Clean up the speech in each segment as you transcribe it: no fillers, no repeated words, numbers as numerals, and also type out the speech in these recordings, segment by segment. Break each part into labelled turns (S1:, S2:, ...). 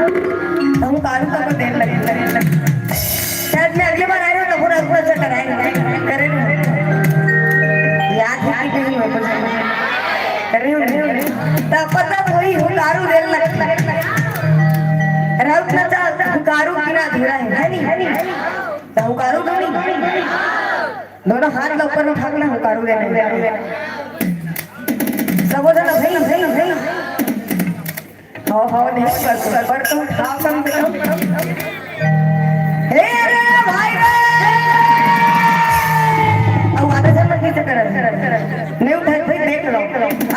S1: हम कारू का को देर लगे शायद मैं अगली बार आया तो पूरा पूरा से कराएंगे करेंगे याद है कि नहीं हो करेंगे तब पता वही हो कारू देर लगे राउत ना चाहता कारू बिना धीरा है नहीं तो कारू नहीं दोनों हाथ ऊपर उठाना हो कारू देने सब हो जाना भाई हो नहीं पर तुम खा कम दे हे रे भाई रे अब आधा जन्म कैसे कर नहीं उठाए भाई देख लो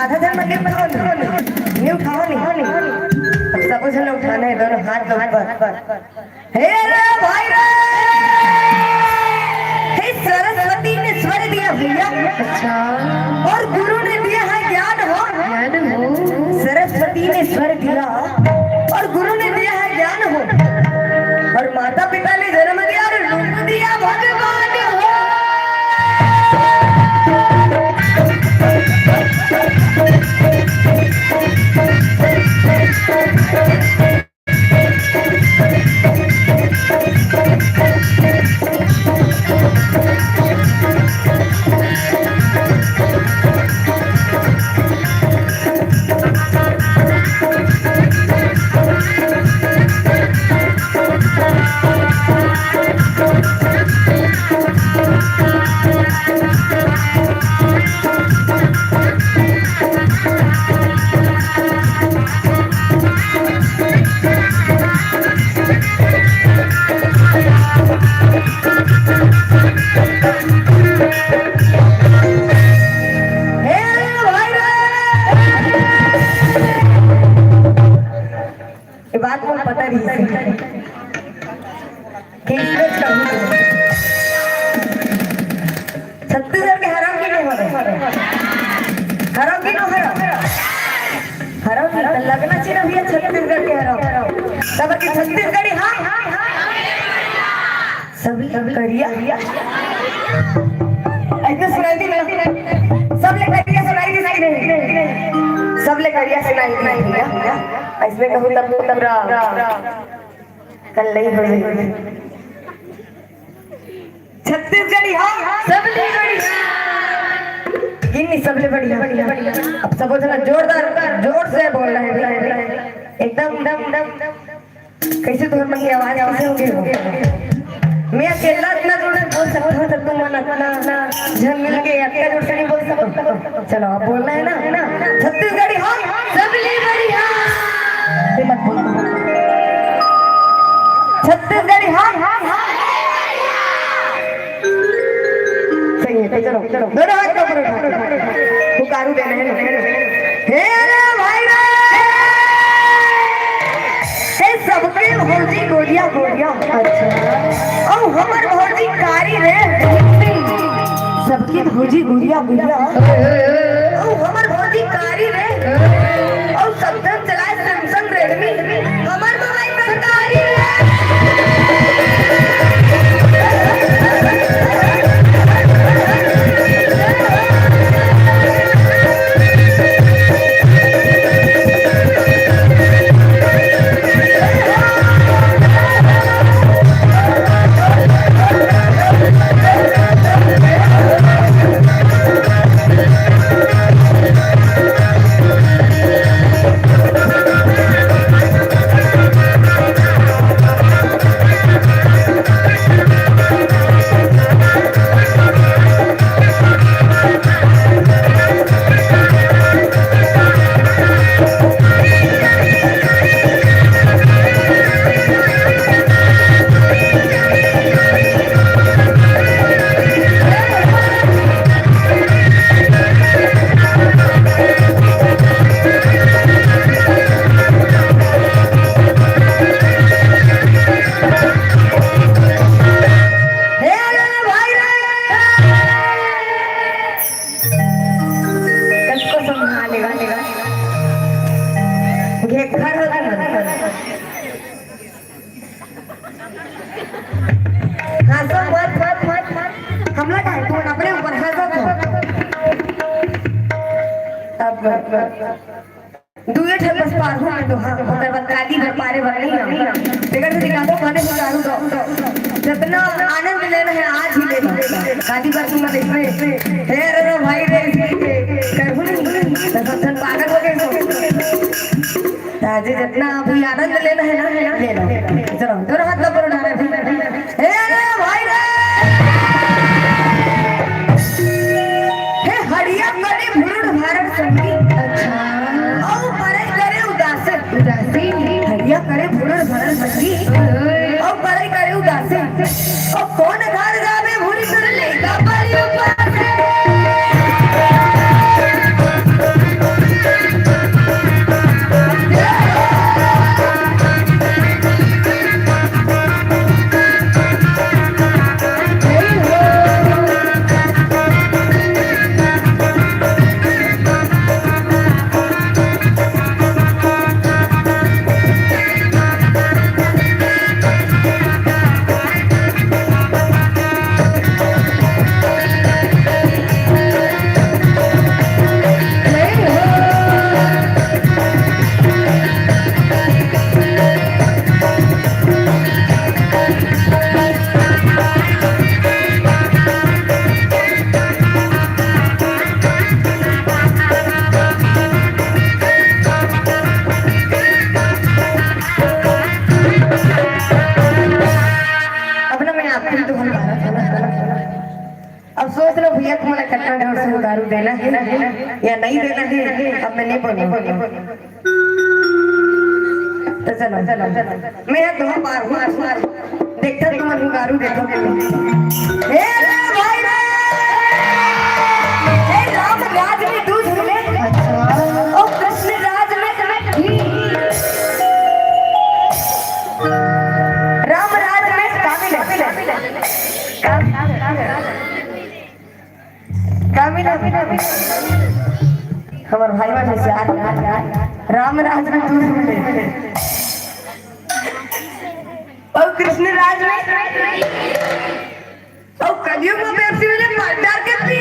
S1: आधा जन्म के बनाओ नहीं उठाओ नहीं सब जन उठाना है दोनों हाथ ऊपर हे रे भाई रे हे सरस्वती ने स्वर दिया भैया अच्छा और गुरु ने दिया है ज्ञान हो सरस्वती ने स्वर दिया और गुरु ने दिया है ज्ञान हो और माता पिता ने जन्म दिया और रूप दिया भगवान हो बात को पता नहीं छत्तीसगढ़ के हराम की नहीं हो रहे हराम की नो हराम लगना चाहिए भैया छत्तीसगढ़ के हराम तब की छत्तीसगढ़ी हाँ सभी करिया ऐसे सुनाई दी सब ले करिया सुनाई दी सब ले करिया सुनाई दी इसमें कहूँ तब कल नहीं हो रही छत्तीसगढ़ी हाँ सबले बढ़िया किन्नी सबले बढ़िया अब सब जरा जोरदार जोर से बोल रहे हैं एकदम कैसे तुम्हें की आवाज कैसे होगी मैं अकेला इतना जोर से बोल सकता हूँ तब तुम अपना जन मिल के अकेला जोर से नहीं बोल सकता चलो आप बोलना है ना छत्तीसगढ़ी हाँ सबले बढ़िया छत्तीसगढ़ी हाँ सही है चलो दोनों हाथ ऊपर पुकारू देना है हे रे भाई रे हे सबके भौजी गोरिया अच्छा और हमर भौजी कारी रे सबकी भौजी गोरिया और हमर भौजी कारी रे और सब जन चलाए सैमसंग रेडमी हमर मोबाइल सरकारी रे दुए ठे बस पार हो में तो हां ओकर बाद काली भर पारे भर नहीं ना टिकट से दिखा दो माने उतारू दो जितना आनंद लेना है आज ही लेना काली भर तुम इसमें हे रे भाई रे कहू नहीं तो पागल हो गए ताजे जितना अभी आनंद लेना है ना ले लो चलो दोनों हाथ ऊपर उठा रहे हे रे भाई रे हे हरिया करे भूड़ भारत संगीत अच्छा ओ परे करे उदासी हरिया करे भूड़ भारत संगीत ओ परे करे उदासी ओ कौन घर जावे भूरी कर लेगा परी ऊपर से अब सोच लो भैया को मुझे कट्टा ढंग से दारू देना है या नहीं देना है अब मैं नहीं बोलूंगी तो चलो चलो मैं दो बार हूँ देखता तुम दारू देखोगे हे रे भाई रे हे राम राज में दूध मिले ओ कृष्ण राज में राम राज में कामिला हमारे भाई बहन से राम राज में दूध मिले और कृष्ण राज में और कलयुग में पेप्सी मिले मर्डर के पी